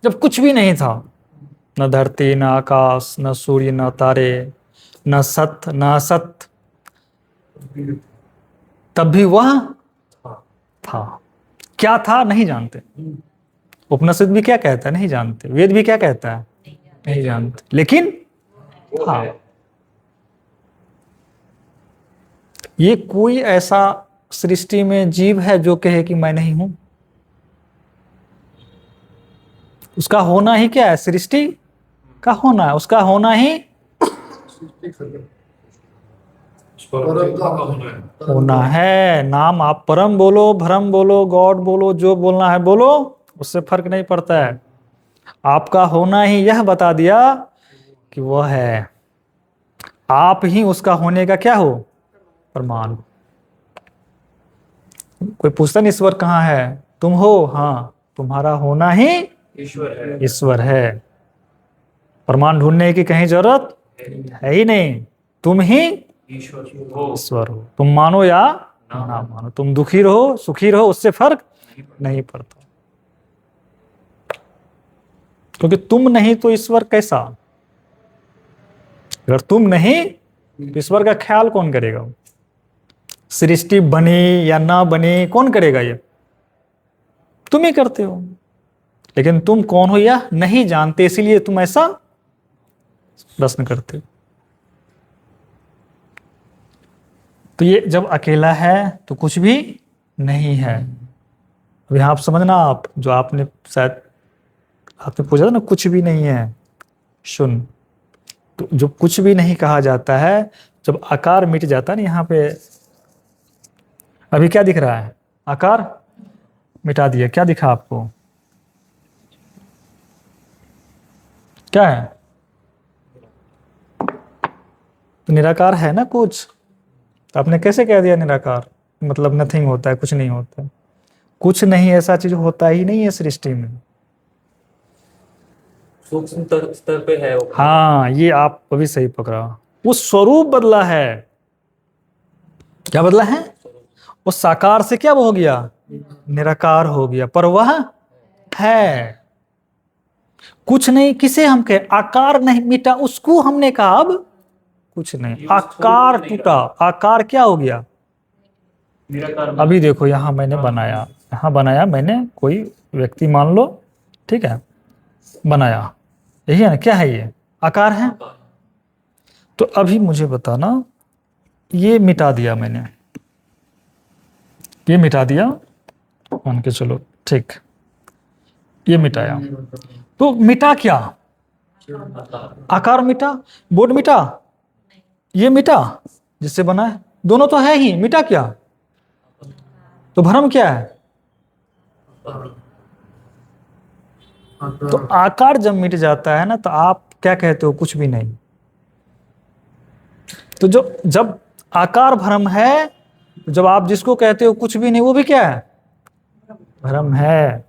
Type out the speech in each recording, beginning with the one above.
जब कुछ भी नहीं था, न धरती, न आकाश, न सूर्य, न तारे, न सत्य न असत, तब भी वह था। क्या था नहीं जानते। उपनिषद भी क्या कहता है नहीं जानते, वेद भी क्या कहता है नहीं जानते, लेकिन हाँ, ये कोई ऐसा सृष्टि में जीव है जो कहे कि मैं नहीं हूं? उसका होना ही क्या है? सृष्टि का होना है, उसका होना ही होना है। नाम आप परम बोलो, भ्रम बोलो, गॉड बोलो, जो बोलना है बोलो, उससे फर्क नहीं पड़ता है। आपका होना ही यह बता दिया कि वह है। आप ही उसका होने का क्या हो? प्रमाण। कोई पूछता नहीं ईश्वर कहाँ है, तुम हो, हाँ, तुम्हारा होना ही ईश्वर है। प्रमाण ढूंढने की कहीं जरूरत है ही नहीं, तुम ही ईश्वर हो। तुम मानो या ना मानो, तुम दुखी रहो सुखी रहो, उससे फर्क नहीं पड़ता, क्योंकि तुम नहीं तो ईश्वर कैसा? अगर तुम नहीं तो ईश्वर का ख्याल कौन करेगा? सृष्टि बनी या ना बनी कौन करेगा? ये तुम ही करते हो, लेकिन तुम कौन हो यह नहीं जानते, इसीलिए तुम ऐसा प्रश्न करते हो। तो ये जब अकेला है तो कुछ भी नहीं है। अभी आप समझना, आप जो आपने शायद आपने पूछा था ना, कुछ भी नहीं है, सुन। तो जो कुछ भी नहीं कहा जाता है, जब आकार मिट जाता है ना, यहाँ पे अभी क्या दिख रहा है? आकार मिटा दिया, क्या दिखा आपको? क्या है? तो निराकार है ना कुछ। तो आपने कैसे कह दिया निराकार मतलब नथिंग होता है, कुछ नहीं होता है? कुछ नहीं, ऐसा चीज होता ही नहीं है सृष्टि में। सूक्ष्म स्तर पे है वो। हाँ, ये आप अभी सही पकड़ा। वो स्वरूप बदला है। क्या बदला है? वो साकार से क्या हो गया? निराकार हो गया, पर वह है। कुछ नहीं किसे हम कहे? आकार नहीं मिटा, उसको हमने कहा अब कुछ नहीं। आकार टूटा, आकार क्या हो गया? अभी देखो यहाँ मैंने बनाया, यहाँ बनाया मैंने, कोई व्यक्ति मान लो, ठीक है, बनाया, यही है ना? क्या है ये? आकार है। तो अभी मुझे बताना, ये मिटा दिया मैंने, ये मिटा दिया, मान के चलो, ठीक, ये मिटाया, तो मिटा क्या? आकार मिटा, बोर्ड मिटा, ये मिटा जिससे बना है, दोनों तो है ही, मिटा क्या? तो भ्रम क्या है? तो आकार जब मिट जाता है ना, तो आप क्या कहते हो? कुछ भी नहीं। तो जो जब आकार भ्रम है, तो जब आप जिसको कहते हो कुछ भी नहीं, वो भी क्या है? भ्रम है।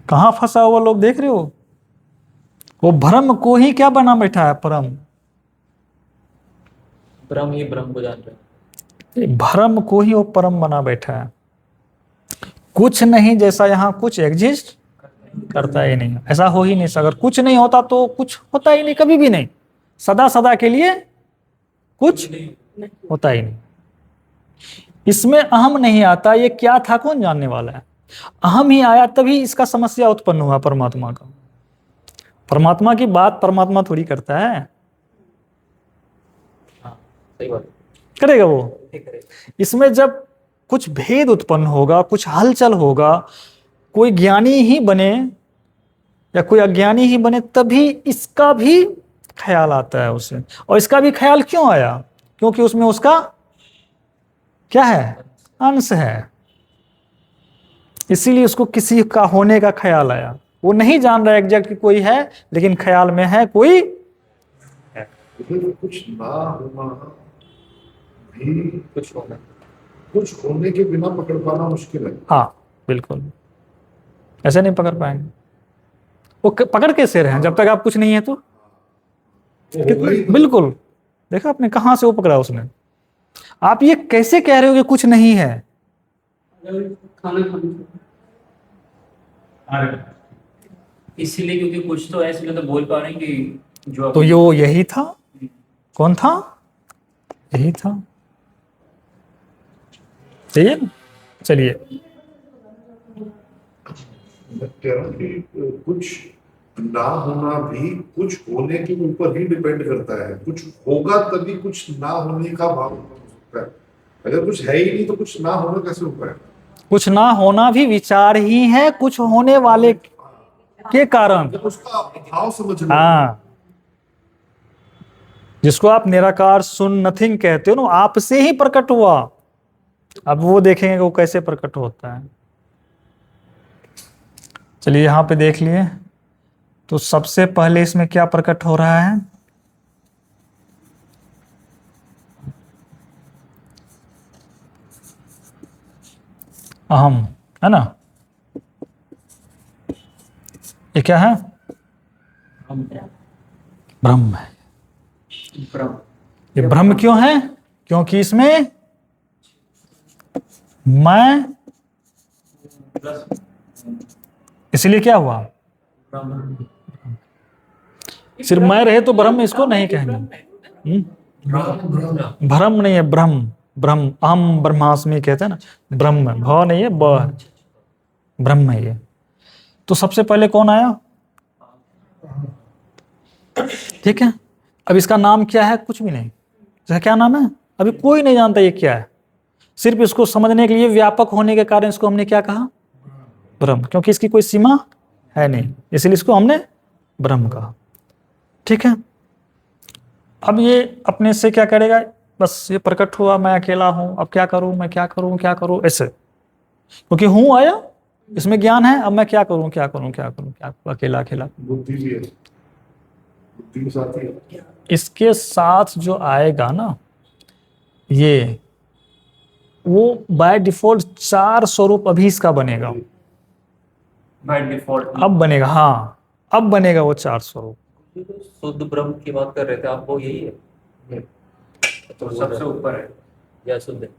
कहां फंसा हुआ लोग देख रहे हो? वो भ्रम को ही क्या बना बैठा है? परम। ब्रह्म ही ब्रह्म को जान रहे। भ्रम को ही वो परम बना बैठा है। कुछ नहीं जैसा यहाँ कुछ एग्जिस्ट करता ही नहीं, ऐसा हो ही नहीं सकता। अगर कुछ नहीं होता तो कुछ होता ही नहीं, कभी भी नहीं, सदा सदा के लिए कुछ होता ही नहीं। इसमें अहम नहीं आता, ये क्या था कौन जानने वाला है? अहम ही आया तभी इसका समस्या उत्पन्न हुआ परमात्मा का। परमात्मा की बात परमात्मा थोड़ी करता है, सही बात करेगा वो? इसमें जब कुछ भेद उत्पन्न होगा, कुछ हलचल होगा, कोई ज्ञानी ही बने या कोई अज्ञानी ही बने, तभी इसका भी ख्याल आता है उसे। और इसका भी ख्याल क्यों आया? क्योंकि उसमें उसका क्या है? अंश है। इसीलिए उसको किसी का होने का ख्याल आया। वो नहीं जान रहा एग्जैक्ट कि कोई है, लेकिन ख्याल में है कोई है। कुछ ना होना भी कुछ होना। कुछ होने के बिना पकड़ पाना मुश्किल है। हाँ बिल्कुल, ऐसे नहीं पकड़ पाएंगे। वो पकड़ कैसे रहे जब तक आप कुछ नहीं है तो? बिल्कुल, देखा आपने कहां से वो पकड़ा उसने। आप ये कैसे कह रहे हो कि कुछ नहीं है? इसीलिए क्योंकि कुछ तो ऐसे मतलब बोल पा रहे हैं कि जो तो यो यही था। कौन था? यही था। सही है ना? चलिए, मैं कह रहा हूँ कि कुछ ना होना भी कुछ होने के ऊपर ही डिपेंड करता है। कुछ होगा तभी कुछ ना होने का भाव उत्पन्न हो सकता है। अगर कुछ है ही नहीं तो कुछ ना होना कैसे हो पाएगा? कुछ ना होना भी विचार ही है कुछ होने वाले के कारण। जब उसका भाव समझ लो। हाँ, जिसको आप निराकार शून्य नथिंग कहते हो ना, आपसे ही प्रकट हुआ। अब वो देखेंगे वो कैसे प्रकट होता है। चलिए यहां पे देख लिए, तो सबसे पहले इसमें क्या प्रकट हो रहा है? अहम, है ना? ये क्या है? ब्रह्म है। ये ब्रह्म क्यों है? क्योंकि इसमें मैं, इसलिए क्या हुआ? सिर्फ मैं रहे तो ब्रह्म इसको नहीं कहेंगे। भ्रम नहीं है, ब्रह्म। ब्रह्म, अहम ब्रह्मास्मि कहते हैं ना, ब्रह्म। भ नहीं है, ब है। ब्रह्म है ये। तो सबसे पहले कौन आया? ठीक है। अब इसका नाम क्या है? कुछ भी नहीं। इसका क्या नाम है? अभी कोई नहीं जानता ये क्या है। सिर्फ इसको समझने के लिए व्यापक होने के कारण इसको हमने क्या कहा? ब्रह्म, क्योंकि इसकी कोई सीमा है नहीं, इसलिए इसको हमने ब्रह्म कहा। ठीक है। अब ये अपने से क्या करेगा? बस ये प्रकट हुआ, मैं अकेला हूं, अब क्या करूं, मैं क्या करूं, क्या करूं, ऐसे। क्योंकि हूं आया, इसमें ज्ञान है, अब मैं क्या करूं, क्या करूं, क्या करूं, क्या करूं, अकेला अकेला। बुद्धि भी है, बुद्धि के साथ ही है। इसके साथ जो आएगा ना, ये वो बाय डिफॉल्ट चार स्वरूप अभी इसका बनेगा। बाय डिफॉल्ट अब बनेगा, हाँ, अब बनेगा वो चार स्वरूप। शुद्ध ब्रह्म की बात कर रहे थे आप, वो यही है तो सबसे ऊपर है या शुद्ध है?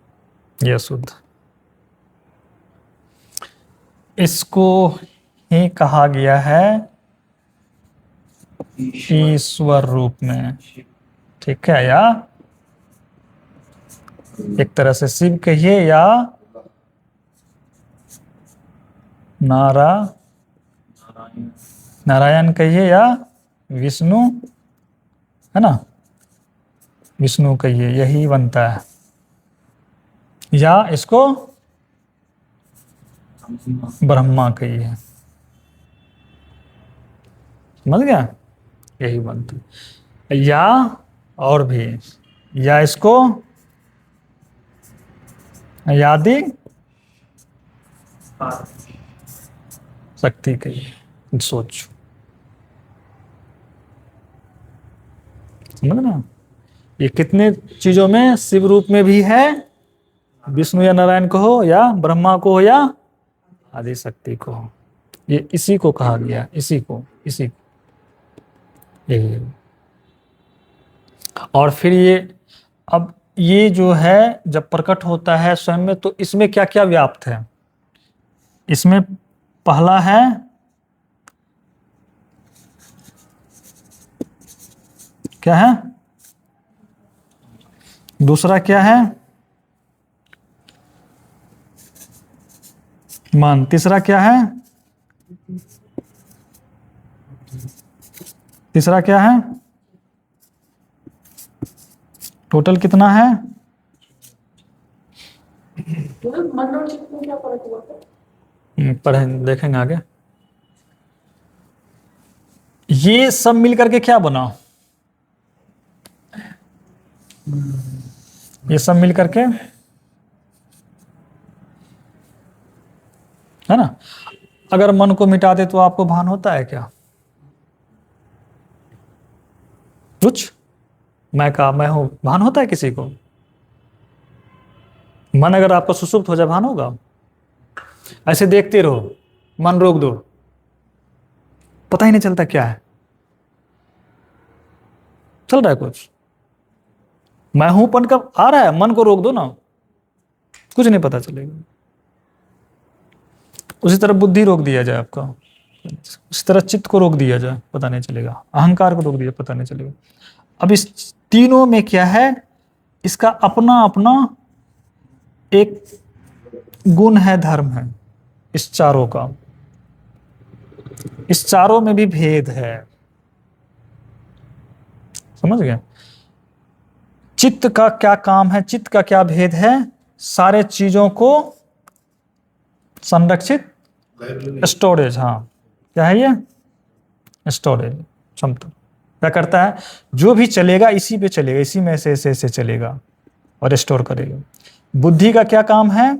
यह शुद्ध, इसको ही कहा गया है ईश्वर रूप में। ठीक है, या एक तरह से शिव कहिए, या नारायण कहिए, या विष्णु, है ना, विष्णु कहिए, यही बनता है। या इसको ब्रह्मा कहिए। समझ गया? यही बनता है। या और भी, या इसको यादि शक्ति कहिए। सोचो, समझ ना? ये कितने चीजों में, शिव रूप में भी है, विष्णु या नारायण को हो, या ब्रह्मा को हो, या आदि शक्ति को हो। ये इसी को कहा गया, इसी को, इसी को, यही है। और फिर ये, अब ये जो है जब प्रकट होता है स्वयं में, तो इसमें क्या क्या व्याप्त है? इसमें पहला है क्या है? दूसरा क्या है? मन। तीसरा क्या है? तीसरा क्या है? टोटल कितना है? मन और चित्त में क्या फर्क हुआ था? पढ़ें, देखेंगे आगे। ये सब मिल करके क्या बना? ये सब मिल करके, है ना? अगर मन को मिटा दे तो आपको भान होता है क्या? कुछ मैं हूं, भान होता है किसी को? मन अगर आपका सुसुप्त हो जाए, भान होगा? ऐसे देखते रहो, मन रोक दो, पता ही नहीं चलता क्या है, चल रहा है कुछ। मैं हूं पन कब आ रहा है, मन को रोक दो ना, कुछ नहीं पता चलेगा। उसी तरह बुद्धि रोक दिया जाए आपका, उसी तरह चित्त को रोक दिया जाए, पता नहीं चलेगा। अहंकार को रोक दिया, पता नहीं चलेगा। अब इस तीनों में क्या है, इसका अपना अपना एक गुण है, धर्म है इस चारों का। इस चारों में भी भेद है, समझ गए? चित्त का क्या काम है, चित्त का क्या भेद है? सारे चीजों को संरक्षित, स्टोरेज, हाँ क्या है ये? स्टोरेज क्षमता। क्या करता है? जो भी चलेगा इसी पे चलेगा, इसी में से ऐसे चलेगा और स्टोर करेगा। बुद्धि का क्या काम है?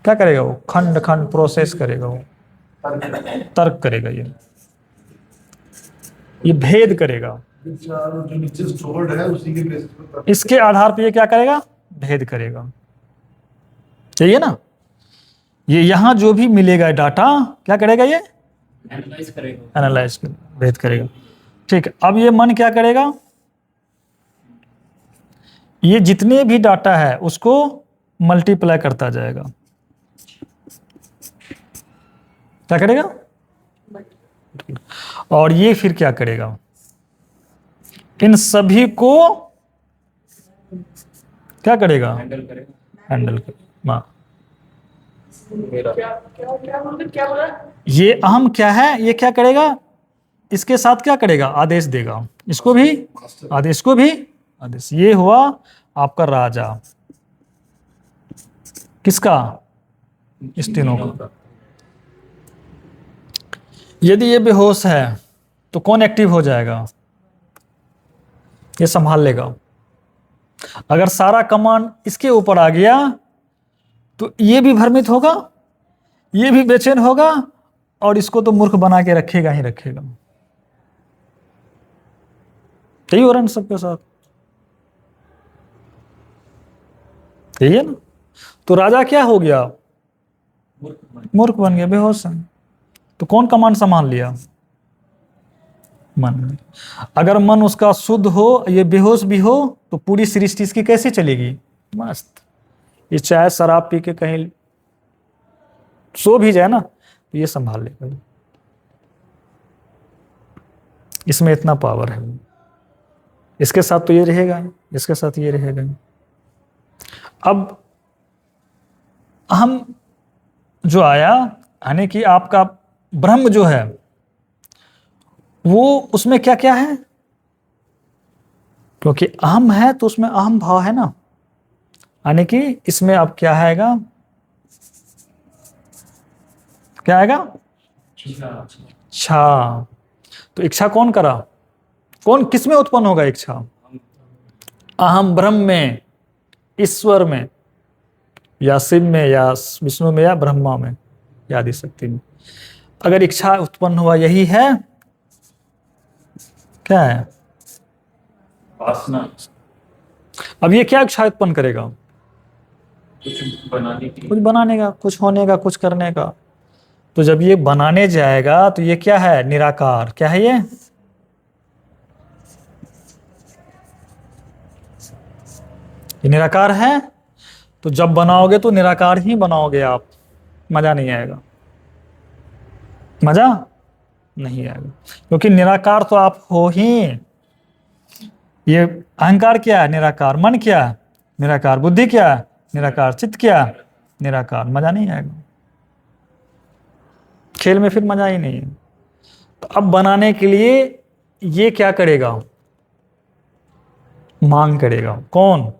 क्या करेगा वो? खंड खंड प्रोसेस करेगा, वो तर्क करेगा, ये भेद करेगा। जो नीचे स्टोर्ड है उसी के बेसिस पर इसके आधार पर ये क्या करेगा? भेद करेगा। चाहिए ना? ये यहां जो भी मिलेगा डाटा क्या करेगा? ये एनालाइज करेगा, एनालाइज कर, भेद करेगा। ठीक है, अब ये मन क्या करेगा? ये जितने भी डाटा है उसको मल्टीप्लाई करता जाएगा। क्या करेगा? और ये फिर क्या करेगा? इन सभी को क्या करेगा? हैंडल करेगा। हैंडल कर, मेरा क्या क्या क्या बोलते, क्या बोला? ये अहम क्या है? ये क्या करेगा? इसके साथ क्या करेगा? आदेश देगा। इसको भी आदेश, को भी आदेश। ये हुआ आपका राजा। किसका? इस तीनों का। यदि ये बेहोश है तो कौन एक्टिव हो जाएगा? ये संभाल लेगा। अगर सारा कमांड इसके ऊपर आ गया तो ये भी भ्रमित होगा, ये भी बेचैन होगा, और इसको तो मूर्ख बना के रखेगा ही रखेगा। यही हो रहा है ना सबके साथ, यही है ना? तो राजा क्या हो गया? मूर्ख बन गया, बेहोश है। तो कौन कमांड संभाल लिया? मन। अगर मन उसका शुद्ध हो, ये बेहोश भी हो, तो पूरी सृष्टि इसकी कैसे चलेगी? मस्त। ये चाहे शराब पी के कहीं सो भी जाए ना तो ये संभाल लेगा। इसमें इतना पावर है। इसके साथ तो ये रहेगा, इसके साथ ये रहेगा। अब हम जो आया, यानी कि आपका ब्रह्म जो है वो, उसमें क्या क्या है? क्योंकि अहम है तो उसमें अहम भाव है ना, यानी कि इसमें अब क्या आएगा? क्या आएगा? इच्छा। तो इच्छा कौन करा? कौन, किस में उत्पन्न होगा इच्छा? अहम ब्रह्म में, ईश्वर में, या शिव में, या विष्णु में, या ब्रह्मा में, या आदिशक्ति में। अगर इच्छा उत्पन्न हुआ, यही है, क्या है? वासना। अब ये क्या इच्छा उत्पन्न करेगा? कुछ बनाने की, कुछ बनाने का, कुछ होने का, कुछ करने का। तो जब ये बनाने जाएगा तो ये क्या है? निराकार। क्या है ये? निराकार है। तो जब बनाओगे तो निराकार ही बनाओगे आप, मजा नहीं आएगा, मजा नहीं आएगा, क्योंकि निराकार तो आप हो ही। ये अहंकार क्या है? निराकार। मन क्या है? निराकार। बुद्धि क्या है? निराकार। चित्त क्या है? निराकार। मजा नहीं आएगा, खेल में फिर मजा ही नहीं है। तो अब बनाने के लिए ये क्या करेगा? मांग करेगा। कौन?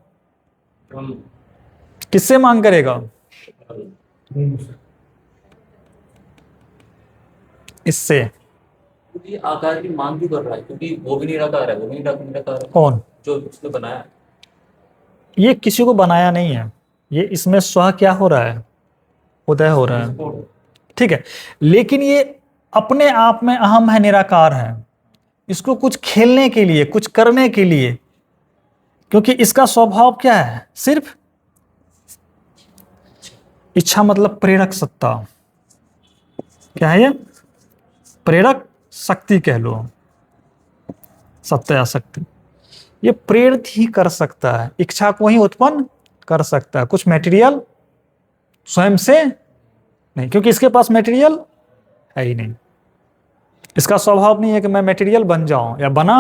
किससे मांग करेगा? इससे। क्योंकि आकार की मांग भी कर रहा है, क्योंकि वो भी निराकार है, वो भी निराकार है। कौन? जो उसने बनाया है। ये किसी को बनाया नहीं है, ये इसमें स्व क्या हो रहा है? उदय हो रहा है। ठीक है, लेकिन ये अपने आप में अहम है, निराकार है। इसको कुछ खेलने के लिए, कुछ करने के लिए, क्योंकि इसका स्वभाव क्या है? सिर्फ इच्छा, मतलब प्रेरक सत्ता। क्या है ये? प्रेरक शक्ति कह लो, सत्ता या शक्ति। ये प्रेरित ही कर सकता है, इच्छा को ही उत्पन्न कर सकता है। कुछ मटेरियल स्वयं से नहीं, क्योंकि इसके पास मटेरियल है ही नहीं। इसका स्वभाव नहीं है कि मैं मटेरियल बन जाऊं या बना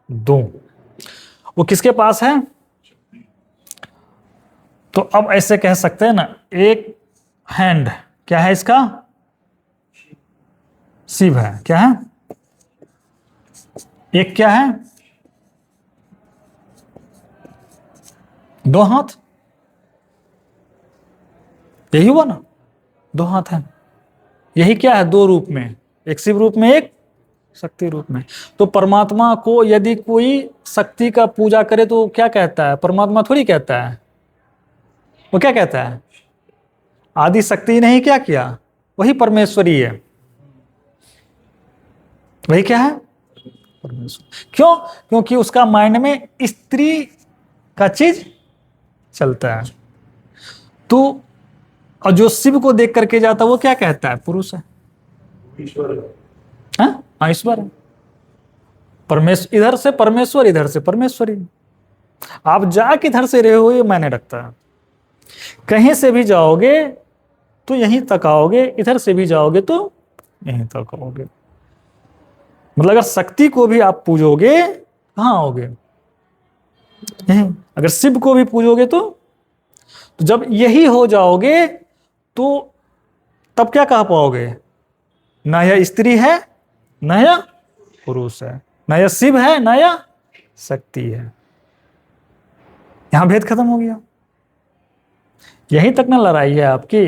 दूं। वो किसके पास है? तो अब ऐसे कह सकते हैं ना, एक हैंड क्या है इसका? शिव है। क्या है? एक क्या है? दो हाथ। यही हुआ ना, दो हाथ है। यही क्या है? दो रूप में, एक शिव रूप में, एक शक्ति रूप में। तो परमात्मा को यदि कोई शक्ति का पूजा करे तो क्या कहता है? परमात्मा थोड़ी कहता है। वो क्या कहता है? आदि शक्ति ने ही क्या किया? वही परमेश्वरी है। वही क्या है? परमेश्वर। क्यों? क्योंकि उसका माइंड में स्त्री का चीज चलता है। तो और जो शिव को देख करके जाता है वो क्या कहता है? पुरुष है। ईश्वर है। हाँ, ईश्वर है। परमेश्वर इधर से परमेश्वर, इधर से परमेश्वरी। आप जा किधर से रहे हो ये मायने रखता है। कहीं से भी जाओगे तो यहीं तक आओगे, इधर से भी जाओगे तो यहीं तक आओगे। मतलब अगर शक्ति को भी आप पूजोगे कहाँ आओगे? यहीं। अगर शिव को भी पूजोगे तो जब यही हो जाओगे तो तब क्या कह पाओगे? ना यह स्त्री है, ना यह पुरुष है, ना यह शिव है, ना यह शक्ति है। यहां भेद खत्म हो गया। यहीं तक ना लड़ाई है आपकी।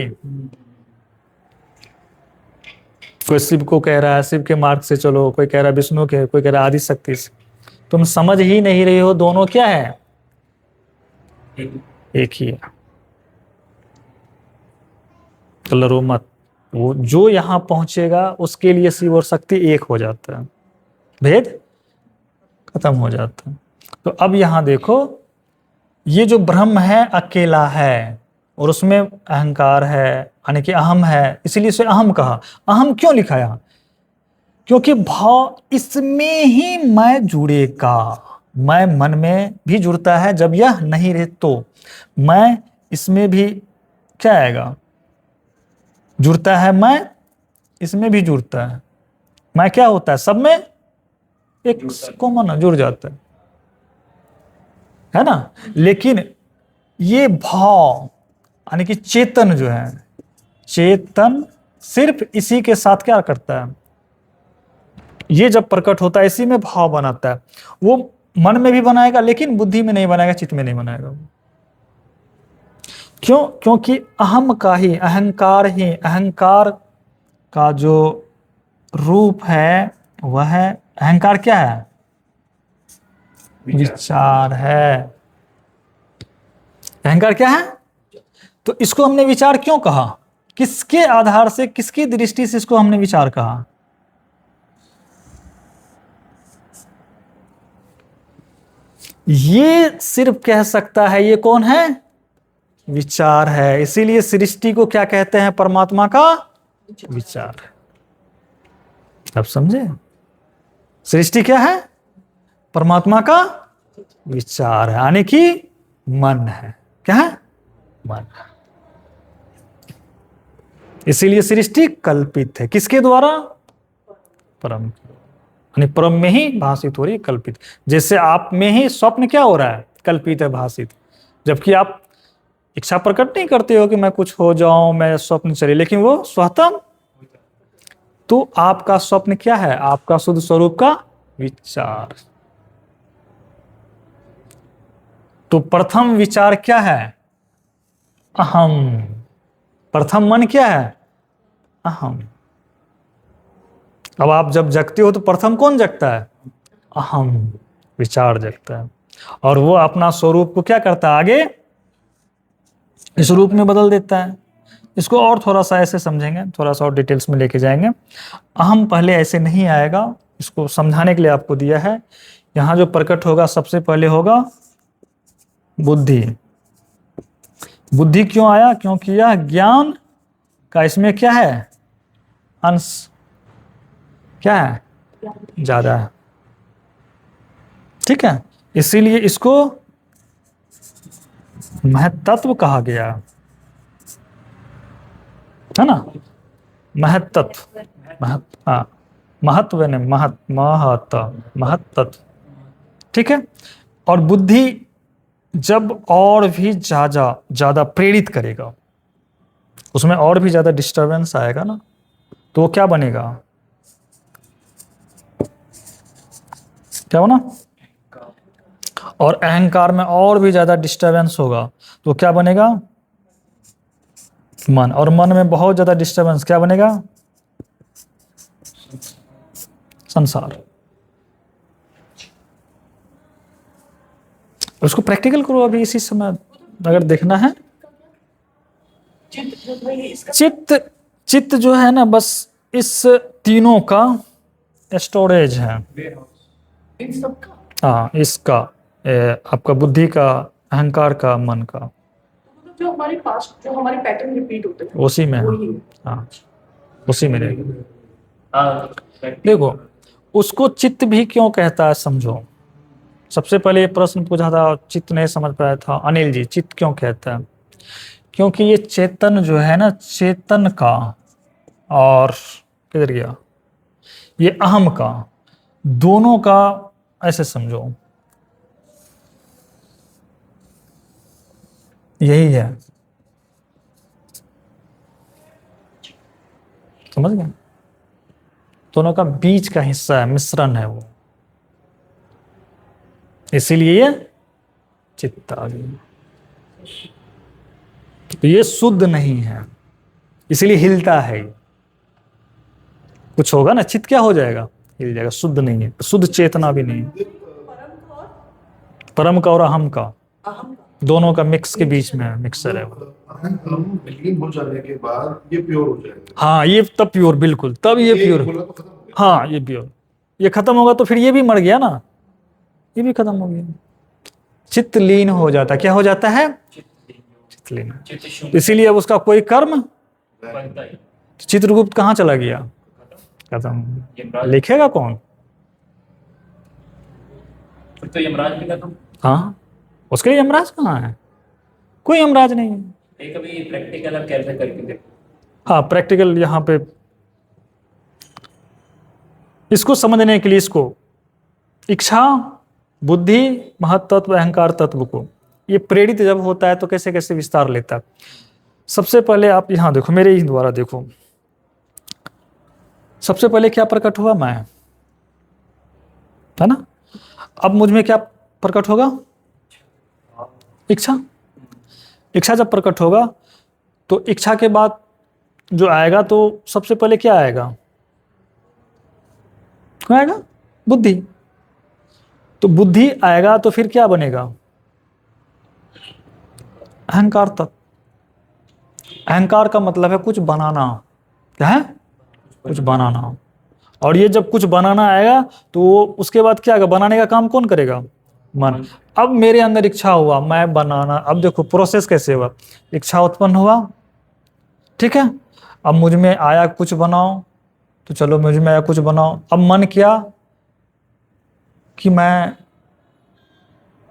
कोई शिव को कह रहा है शिव के मार्ग से चलो, कोई कह रहा है विष्णु के, कोई कह रहा है आदि शक्ति से। तुम समझ ही नहीं रहे हो, दोनों क्या है? एक ही है। तो लड़ो मत। वो जो यहां पहुंचेगा उसके लिए शिव और शक्ति एक हो जाता है, भेद खत्म हो जाता है। तो अब यहां देखो, ये जो ब्रह्म है अकेला है और उसमें अहंकार है, यानी कि अहम है, इसीलिए इसे अहम कहा। अहम क्यों लिखा यहां? क्योंकि भाव इसमें ही मैं जुड़ेगा। मैं मन में भी जुड़ता है, जब यह नहीं रहे तो मैं इसमें भी क्या आएगा? जुड़ता है। मैं इसमें भी जुड़ता है। मैं क्या होता है? सब में एक कॉमन जुड़ जाता है ना। लेकिन ये भाव यानी कि चेतन जो है, चेतन सिर्फ इसी के साथ क्या करता है? ये जब प्रकट होता है इसी में भाव बनाता है। वो मन में भी बनाएगा लेकिन बुद्धि में नहीं बनाएगा, चित्त में नहीं बनाएगा। क्यों? क्योंकि अहम का ही, अहंकार का जो रूप है वह है, अहंकार क्या है? विचार है। अहंकार क्या है? तो इसको हमने विचार क्यों कहा? किसके आधार से, किसकी दृष्टि से इसको हमने विचार कहा? ये सिर्फ कह सकता है ये कौन है? विचार है। इसीलिए सृष्टि को क्या कहते हैं? परमात्मा का विचार। अब समझे? सृष्टि क्या है? परमात्मा का विचार है, यानी कि मन है। क्या है? मन। इसीलिए सृष्टि कल्पित है। किसके द्वारा? परम। यानी परम में ही भाषित हो रही है, कल्पित। जैसे आप में ही स्वप्न क्या हो रहा है? कल्पित है, भाषित। जबकि आप इच्छा प्रकट नहीं करते हो कि मैं कुछ हो जाऊं, मैं स्वप्न चले, लेकिन वो स्वतः। तो आपका स्वप्न क्या है? आपका शुद्ध स्वरूप का विचार। तो प्रथम विचार क्या है? अहम। प्रथम मन क्या है? अहम। अब आप जब जगते हो तो प्रथम कौन जगता है? अहम, विचार जगता है। और वो अपना स्वरूप को क्या करता है? आगे इस रूप में बदल देता है। इसको और थोड़ा सा ऐसे समझेंगे, थोड़ा सा और डिटेल्स में लेके जाएंगे। अहम पहले ऐसे नहीं आएगा, इसको समझाने के लिए आपको दिया है। यहां जो प्रकट होगा सबसे पहले होगा बुद्धि। बुद्धि क्यों आया? क्योंकि यह ज्ञान का इसमें क्या है? अंश क्या है? ज्यादा है। ठीक है, इसीलिए इसको महत्त्व कहा गया। है ना, महत्तत्व, महत्व नहीं, महत्तत्व, ठीक है। और बुद्धि जब और भी ज्यादा प्रेरित करेगा, उसमें और भी ज्यादा डिस्टरबेंस आएगा ना, तो वो क्या बनेगा, क्या होना, और अहंकार में और भी ज्यादा डिस्टरबेंस होगा तो क्या बनेगा, मन, और मन में बहुत ज्यादा डिस्टरबेंस क्या बनेगा, संसार। उसको प्रैक्टिकल करो अभी इसी समय, अगर देखना है। चित्त जो था ये इसका चित्त जो है ना, बस इस तीनों का स्टोरेज है। इन सब का हाँ, इसका आपका बुद्धि का, अहंकार का, मन का, मतलब जो हमारे पास्ट जो हमारे पैटर्न रिपीट होते हैं उसी में है। वही। हाँ, उसी में रहेगा। हाँ देखो, उसको चित्त भी क्यों कहता है समझो। सबसे पहले ये प्रश्न पूछा था, चित्त नहीं समझ पाया था अनिल जी, चित्त क्यों कहता है, क्योंकि ये चेतन जो है ना, चेतन का और किधर गया, ये अहम का, दोनों का, ऐसे समझो, यही है, समझ गए, दोनों का बीच का हिस्सा है, मिश्रण है वो, इसीलिए ये चित्त आ गई। तो ये शुद्ध नहीं है, इसीलिए हिलता है। कुछ होगा ना, चित्त क्या हो जाएगा, हिल जाएगा, शुद्ध नहीं है, शुद्ध चेतना भी नहीं है। परम का और अहम का, अहम का दोनों का मिक्स के बीच में मिक्सर है वो। हम विलीन हो जाने के बाद ये प्योर हो जाएगा। हाँ, ये तब प्योर, बिल्कुल तब ये एक प्योर। बोला तो खत्म हो गया। हाँ, ये प्योर, ये खत्म होगा तो फिर ये भी मर गया ना, ये भी खत्म हो गया, चित्त लीन हो जाता, क्या हो जाता है, चित्त लीन। चित्त शून्य इसीलिए अब उसका कोई कर्म, बनता ही। चित्रगुप्त कहाँ चला गया, खत्म, यमराज लिखेगा कौन। फिर तो यमराज भी खत्म। हाँ, उसके लिए यमराज कहाँ है, कोई यमराज नहीं है। एक अभी प्रैक्टिकल आप कैसे करके देखो। हाँ, प्रैक्टिकल यहाँ पे इसको समझने के लिए, इसको इच्छा, बुद्धि, महत्तत्व, अहंकार तत्व को ये प्रेरित जब होता है तो कैसे कैसे विस्तार लेता है। सबसे पहले आप यहाँ देखो, मेरे ही द्वारा देखो, सबसे पहले क्या प्रकट हुआ, मैं, है ना। अब मुझ में क्या प्रकट होगा, इच्छा। इच्छा जब प्रकट होगा तो इच्छा के बाद जो आएगा, तो सबसे पहले क्या आएगा, क्या आएगा, बुद्धि। तो बुद्धि आएगा तो फिर क्या बनेगा, अहंकार तत्व। अहंकार का मतलब है कुछ बनाना, क्या है, कुछ बनाना। और ये जब कुछ बनाना आएगा तो वो उसके बाद क्या आएगा, बनाने का काम कौन करेगा, मन। अब मेरे अंदर इच्छा हुआ, मैं बनाना, अब देखो प्रोसेस कैसे हुआ, इच्छा उत्पन्न हुआ, ठीक है। अब मुझ में आया कुछ बनाओ, तो चलो मुझ में आया कुछ बनाओ। अब मन किया कि मैं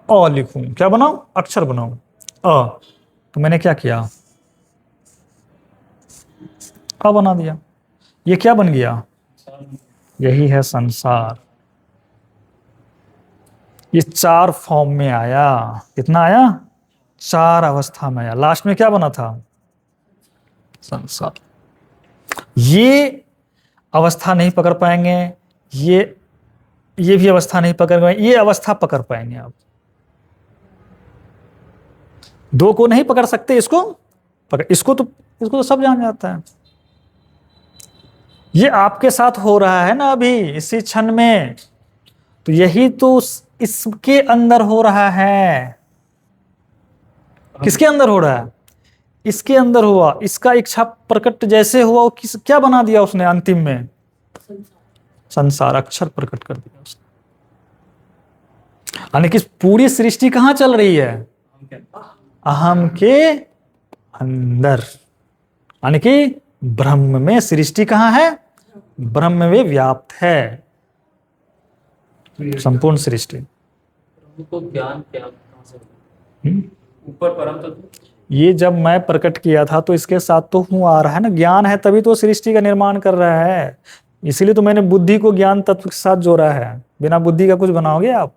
अ लिखूं, क्या बनाऊं, अक्षर बनाऊं, अ। तो मैंने क्या किया, अ बना दिया, ये क्या बन गया, यही है संसार। ये 4 फॉर्म में आया, कितना आया, 4 अवस्था में आया, लास्ट में क्या बना था, संसार। ये अवस्था नहीं पकड़ पाएंगे, ये भी अवस्था नहीं पकड़ पाएंगे, ये अवस्था पकड़ पाएंगे आप। 2 को नहीं पकड़ सकते, इसको पकड़, इसको तो सब जान जाता है। ये आपके साथ हो रहा है ना अभी इसी क्षण में, तो यही तो इसके अंदर हो रहा है। किसके अंदर हो रहा है, इसके अंदर हुआ। इसका इच्छा प्रकट जैसे हुआ, क्या बना दिया उसने अंतिम में, संसार, अक्षर प्रकट कर दिया उसने। यानी कि पूरी सृष्टि कहाँ चल रही है, अहम के अंदर। यानी कि ब्रह्म में सृष्टि कहाँ है, ब्रह्म में व्याप्त है संपूर्ण सृष्टि। उनको ज्ञान क्या कहाँ से होगा? ऊपर परम तत्व ये जब मैं प्रकट किया था तो इसके साथ तो हूँ आ रहा है ना, ज्ञान है तभी तो सृष्टि का निर्माण कर रहा है। इसीलिए तो मैंने बुद्धि को ज्ञान तत्व के साथ जोड़ा है। बिना बुद्धि का कुछ बनाओगे आप?